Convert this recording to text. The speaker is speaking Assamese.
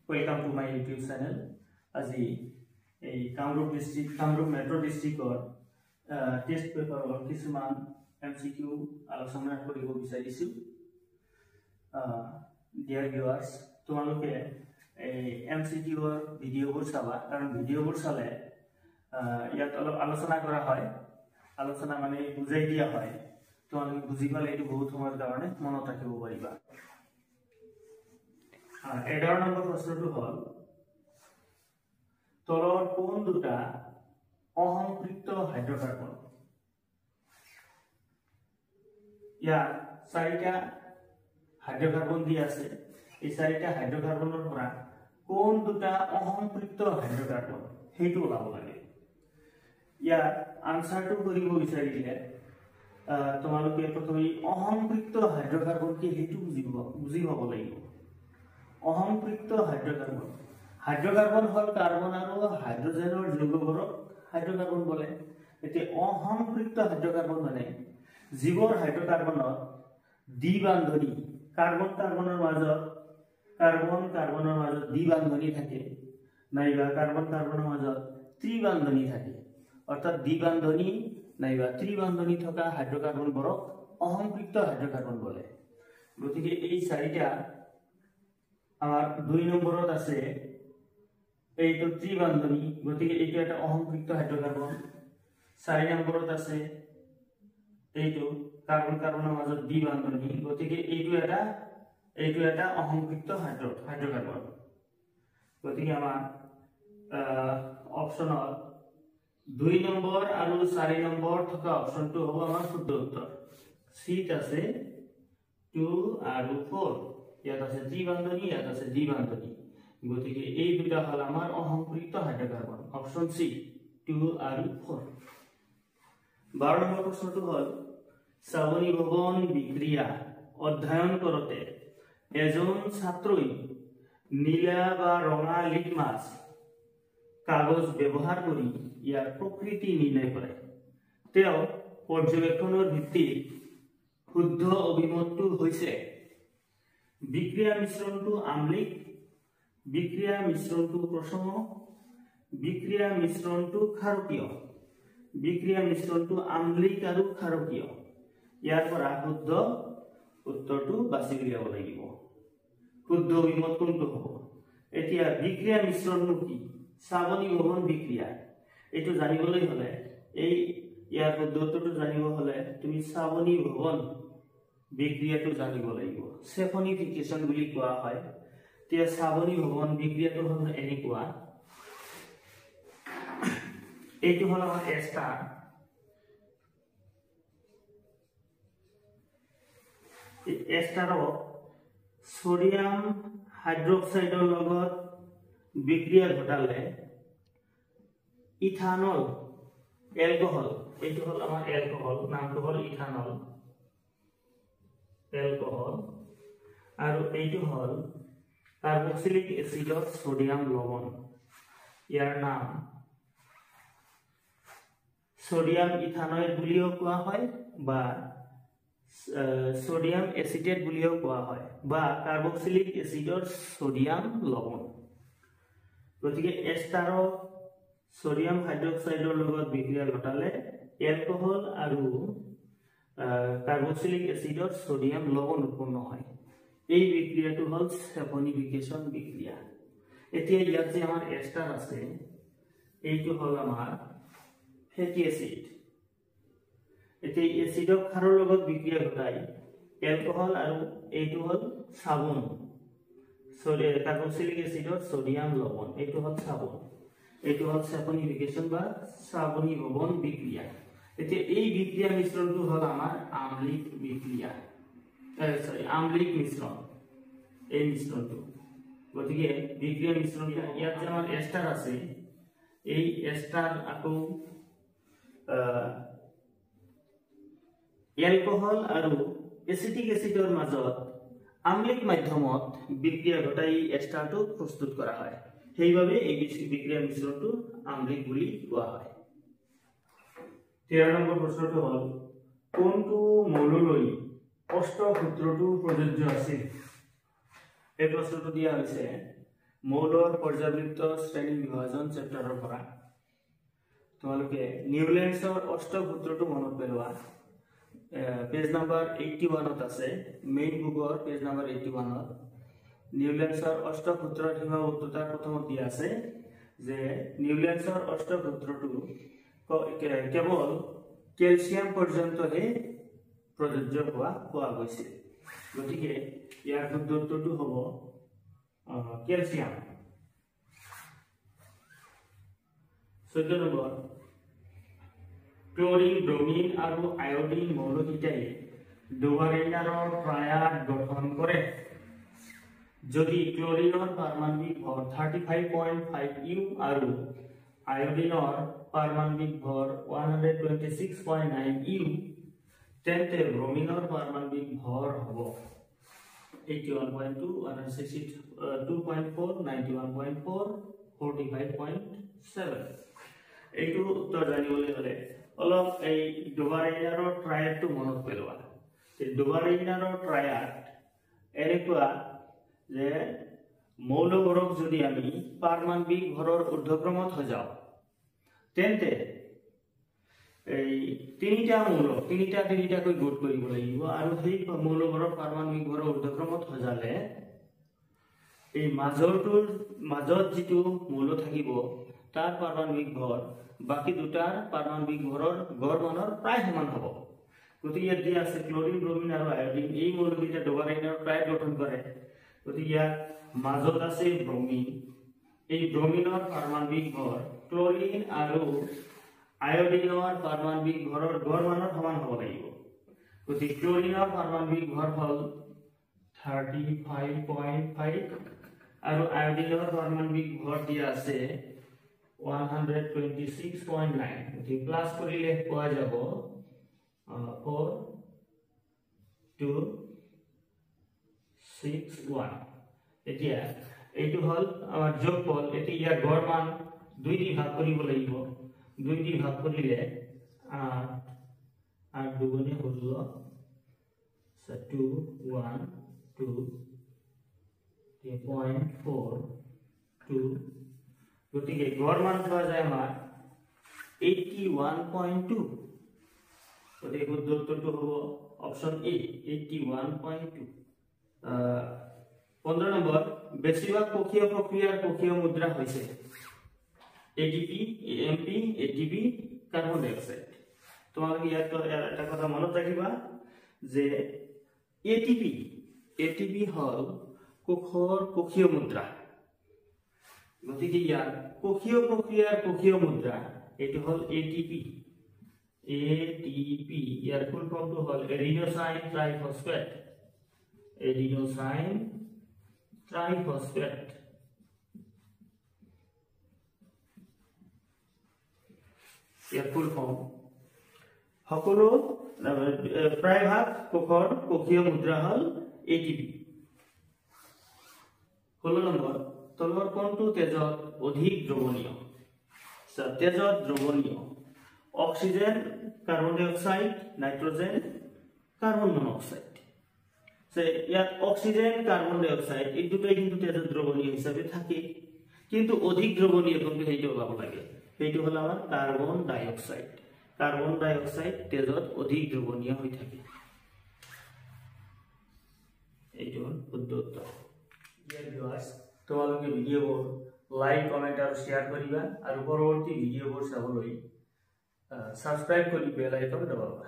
Welcome to my YouTube channel. আজি এই কামৰূপ ডিস্ট্ৰিক্ট কামৰূপ মেট্ৰ' ডিস্ট্ৰিক্টৰ টেষ্ট পেপাৰৰ কিছুমান MCQ আলোচনা কৰিব বিচাৰিছো। ডিয়াৰ ভিউয়াৰ্স, তোমালোকে এই MCQৰ ভিডিঅ'বোৰ চাবা, কাৰণ ভিডিঅ'বোৰ চালে ইয়াত অলপ আলোচনা কৰা হয়, আলোচনা মানে বুজাই দিয়া হয়, তোমালোকে বুজি পালে এইটো বহুত সময়ৰ কাৰণে মনত ৰাখিব পাৰিবা। 11 নম্বৰ প্ৰশ্নটো হ'ল তলৰ কোন দুটা অসম্পৃক্ত হাইড্ৰকাৰ্বন? ইয়াত চাৰিটা হাইড্ৰকাৰ্বন দি আছে। এই চাৰিটা হাইড্ৰকাৰ্বনৰ পৰা কোন দুটা অসম্পৃক্ত হাইড্ৰকাৰ্বন সেইটো ওলাব লাগে। ইয়াত আনসাৰটো কৰিব বিচাৰিলে তোমালোকে প্ৰথমে অসম্পৃক্ত হাইড্ৰকাৰ্বন কি সেইটো বুজি পাব লাগিব। অসম্পৃক্ত হাইড্ৰকাৰ্বন হাইড্ৰকাৰ্বন হল কাৰ্বন আৰু হাইড্ৰোজেনৰ যৌগবোৰক হাইড্ৰকাৰ্বন বলে। এতে অসম্পৃক্ত হাইড্ৰকাৰ্বন মানে যিবোৰ হাইড্ৰকাৰ্বনত দ্বিবান্ধনী কাৰ্বন কাৰ্বনৰ মাজত দ্বিবান্ধনী থাকে, নাইবা কাৰ্বন কাৰ্বনৰ মাজত ত্ৰিবান্ধনী থাকে, অৰ্থাৎ দ্বিবান্ধনী নাইবা ত্ৰিবান্ধনী থকা হাইড্ৰকাৰ্বনবোৰক অসম্পৃক্ত হাইড্ৰকাৰ্বন বলে। গতিকে এই চাৰিটা আমাৰ 2 নম্বৰত আছে এইটো ত্ৰিবান্ধনী, গতিকে এইটো এটা অসম্পৃক্ত হাইড্ৰকাৰ্বন। 4 নম্বৰত আছে এইটো কাৰ্বন কাৰ্বনৰ মাজত দ্বিবান্ধনী, গতিকে এইটো এটা অসম্পৃক্ত হাইড্ৰকাৰ্বন। গতিকে আমাৰ অপচনত 2 নম্বৰ আৰু 4 নম্বৰ থকা অপচনটো হ'ব আমাৰ শুদ্ধ উত্তৰ। সিট আছে 2 আৰু 4, ইয়াত আছে ত্ৰিবান্ধনী, ইয়াত আছে দ্বিবান্ধনী, গতিকে এই দুটা হল আমাৰ অসম্পৃক্ত হাইড্ৰকাৰ্বন। অপচন সি 2 আৰু 4। 12 নম্বৰ প্ৰশ্নটো হল চাৱনী ভৱন বিক্ৰিয়া অধ্যয়ন কৰোতে এজন ছাত্ৰই নীলা বা ৰঙা লিটমাছ কাগজ ব্যৱহাৰ কৰি ইয়াৰ প্ৰকৃতি নিৰ্ণয় কৰে। তেওঁ পৰ্যবেক্ষণৰ ভিত্তিত শুদ্ধ অভিমতটো হৈছে বিক্ৰিয়া মিশ্ৰণটো আম্লিক, বিক্ৰিয়া মিশ্ৰণটো প্ৰশম, বিক্ৰিয়া মিশ্ৰণটো ক্ষাৰকীয়, বিক্ৰিয়া মিশ্ৰণটো আম্লিক আৰু ক্ষাৰকীয়। ইয়াৰ পৰা শুদ্ধ উত্তৰটো বাছি উলিয়াব লাগিব। শুদ্ধ অভিমত কোনটো হ'ব? এতিয়া বিক্ৰিয়া মিশ্ৰণটো কি? চাৱনী ভৱন বিক্ৰিয়া, এইটো জানিবলৈ হলে ইয়াৰ শুদ্ধ উত্তৰটো জানিব হলে তুমি চাৱনী ভৱন বিক্ৰিয়াটো জানিব লাগিব। সেফনিফিকেশন বুলি কোৱা হয়। তে চাৱনী ভৱন বিক্ৰিয়াটো হল এনেকুৱা, এইটো হল আমাৰ এস্টাৰ, এস্টাৰক সোডিয়াম হাইড্ৰক্সাইডৰ লগত বিক্ৰিয়া ঘটালে ইথানল এলকহল, এইটো হল আমাৰ এলকহল, নামটো হল ইথানল এলকহল, আৰু এইটো হল কাৰ্বক্সিলিক এসিডৰ সোডিয়াম লৱণ। ইয়াৰ নাম সোডিয়াম ইথানয়েট বুলিও কোৱা হয় বা সোডিয়াম এসিটেট বুলিও কোৱা হয় বা কাৰ্বক্সিলিক এসিডৰ সোডিয়াম লৱণ। গতিকে এস্টাৰক সোডিয়াম হাইড্ৰক্সাইডৰ লগত বিক্ৰিয়া ঘটালে এলকহল আৰু কাৰ্বক্সিলিক এসিডৰ সোডিয়াম লৱণ উৎপন্ন হয়। এই বিক্ৰিয়াটো হল সেফনিফিকেশন বিক্ৰিয়া। এতিয়া ইয়াত যে আমাৰ এস্টাৰ আছে, এইটো হল আমাৰ ফেটি এসিড। এতিয়া এসিডক ক্ষাৰৰ লগত বিক্ৰিয়া ঘটাই এলকহল আৰু এইটো হল সাবুন, কাৰ্বক্সিলিক এসিডৰ সোডিয়াম লৱণ, এইটো হল সাবুন, এইটো হল সেফনিফিকেশন বা চাৱনী ভৱন বিক্ৰিয়া। এতিয়া এই বিক্ৰিয়া মিশ্ৰণটো হল আমাৰ আম্লিক বিক্ৰিয়া, আম্লিক মিশ্ৰণ, এই মিশ্ৰণটো। গতিকে বিক্ৰিয়া মিশ্ৰণ ইয়াত যে আমাৰ এস্টাৰ আছে, এই এস্টাৰ আকৌ এলকহল আৰু এচিটিক এসিডৰ মাজত আম্লিক মাধ্যমত বিক্ৰিয়া ঘটাই এস্টাৰটো প্ৰস্তুত কৰা হয়, সেইবাবে এই বিক্ৰিয়া মিশ্ৰণটো আম্লিক বুলি কোৱা হয়। 13 নম্বৰ প্ৰশ্নটো হল কোনটো মৌললৈ অষ্ট সূত্ৰটো প্ৰযোজ্য আছিল? এই প্ৰশ্নটো দিয়া হৈছে মৌলৰ পৰ্যাবৃত্ত শ্ৰেণী বিভাজন চেপ্টাৰৰ পৰা তোমালোকে নিউল্যান্ডছৰ অষ্টসূত্ৰটো মনত পেলোৱা পেজ নাম্বাৰ 81ত আছে মেইন বুকৰ পেজ নাম্বাৰ 81ত নিউল্যান্ডছৰ অষ্টসূত্ৰৰ সীমাবদ্ধতা প্ৰথমত দিয়া আছে যে নিউল্যান্ডছৰ অষ্টসূত্ৰটো কেৱল ক্যালসিয়াম পৰ্যন্তহে প্ৰযোজ্য হোৱা গৈছে গতিকে ইয়াৰ সূত্ৰটো হ'ব ক্যালসিয়াম 14 নম্বৰ ক্লোৰিন ব্ৰোমিন আৰু আয়োডিন মৌলকেইটাই ডোভাৰেইনাৰৰ ট্ৰায়াড গঠন কৰে যদি ক্লোৰিনৰ পাৰমাণবিক ভৰ 35.5 ইউ আৰু আয়োডিনৰ পাৰমাণবিক ভৰ 126.9 ইউ তেন্তে ব্ৰোমিনৰ পাৰমাণবিক ভৰ হ'ব 81.2 162.4 91.4 45.7 এইটো উত্তৰ জানিবলৈ হলে অলপ এই ডোভাৰেইনাৰৰ ট্ৰায়াডটো মনত পেলোৱা এই ডোভাৰেইনাৰৰ ট্ৰায়াড এনেকুৱা যে মৌলবোৰক যদি আমি পাৰমাণবিক ভৰৰ ঊৰ্ধ্বক্ৰমত সজাও তেন্তে এই তিনিটাকৈ গোট কৰিব লাগিব আৰু সেই মৌলবোৰৰ পাৰমাণবিক ভৰৰ ঊৰ্ধ্বক্ৰমত সজালে এই মাজত যিটো মৌল থাকিব তাৰ পাৰমাণবিক ভৰ বাকি দুটাৰ পাৰমাণবিক ভৰৰ গড় মানৰ প্ৰায় সমান হ'ব গতিকে ইয়াত দিয়া আছে ক্লোৰিন ব্ৰোমিন আৰু আয়োডিন এই মৌলকেইটা ডোভাৰেইনাৰৰ ট্ৰায়াড গঠন কৰে গতিকে ইয়াত মাজত আছে ব্ৰোমিন এই ব্ৰোমিনৰ পাৰমাণবিক ভৰ ক্লোৰিন আৰু আয়োডিনৰ পাৰমাণবিক ভৰৰ গড় মানৰ সমান হ'ব লাগিব গতিকে ক্লোৰিনৰ পাৰমাণবিক ভৰ হ'ল 35.5 আৰু আয়োডিনৰ পাৰমাণবিক ভৰ দিয়া আছে 126.9 গতিকে প্লাস কৰিলে পোৱা যাব 4261 এতিয়া এইটো হল আমাৰ যোগফল এতিয়া ইয়াৰ গড় মান 2 দি ভাগ কৰিব লাগিব 2 দি ভাগ কৰিলে 8 দুগুণে 16 2 1 2 3.42 গতিকে গড় মান পোৱা যায় আমাৰ 81.2 গতিকে উত্তৰটো হ'ব অপচন এ 81.2 15 নম্বৰ বেছিভাগ কোষীয় প্ৰক্ৰিয়াৰ কোষীয় মুদ্ৰা হৈছে এটিপি এএমপি এটিপি কাৰ্বন ডাই অক্সাইড তোমালোকে ইয়াত এটা কথা মনত ৰাখিবা যে এটিপি হল কোষৰ কোষীয় মুদ্ৰা গতিকে ইয়াৰ কোষীয় প্ৰক্ৰিয়াৰ কোষীয় মুদ্ৰা এটো হল এটিপি ইয়াৰ ফুল ফৰ্মটো হল এডিনোসাইন ট্ৰাইফসফেট ইয়াৰ ফুল ফৰ্ম সকলো প্ৰায়ভাগ কোষৰ কোষীয় মুদ্ৰা হল এটিপি 16 নম্বৰ তলৰ কোনটো তেজত অধিক দ্ৰৱণীয় তেজত দ্ৰৱণীয় অক্সিজেন কাৰ্বন ডাই অক্সাইড নাইট্ৰজেন কাৰ্বন মনোক্সাইড ইয়াত অক্সিজেন কাৰ্বন ডাই অক্সাইড এই দুটোই কিন্তু তেজত দ্ৰৱণীয় হিচাপে থাকে কিন্তু অধিক দ্ৰৱণীয় কোনটো সেইটো ওলাব লাগে সেইটো হল আমাৰ কাৰ্বন ডাই অক্সাইড তেজত অধিক দ্ৰৱণীয় হৈ থাকে এইটো শুদ্ধ উত্তৰ ডিয়াৰ ভিউয়াৰ্স তোমালোকে ভিডিঅ'বোৰ লাইক কমেন্ট আৰু শেয়াৰ কৰিবা আৰু পৰৱৰ্তী ভিডিঅ'বোৰ চাবলৈ সাবস্ক্ৰাইব কৰি বেল আইকন দবাবা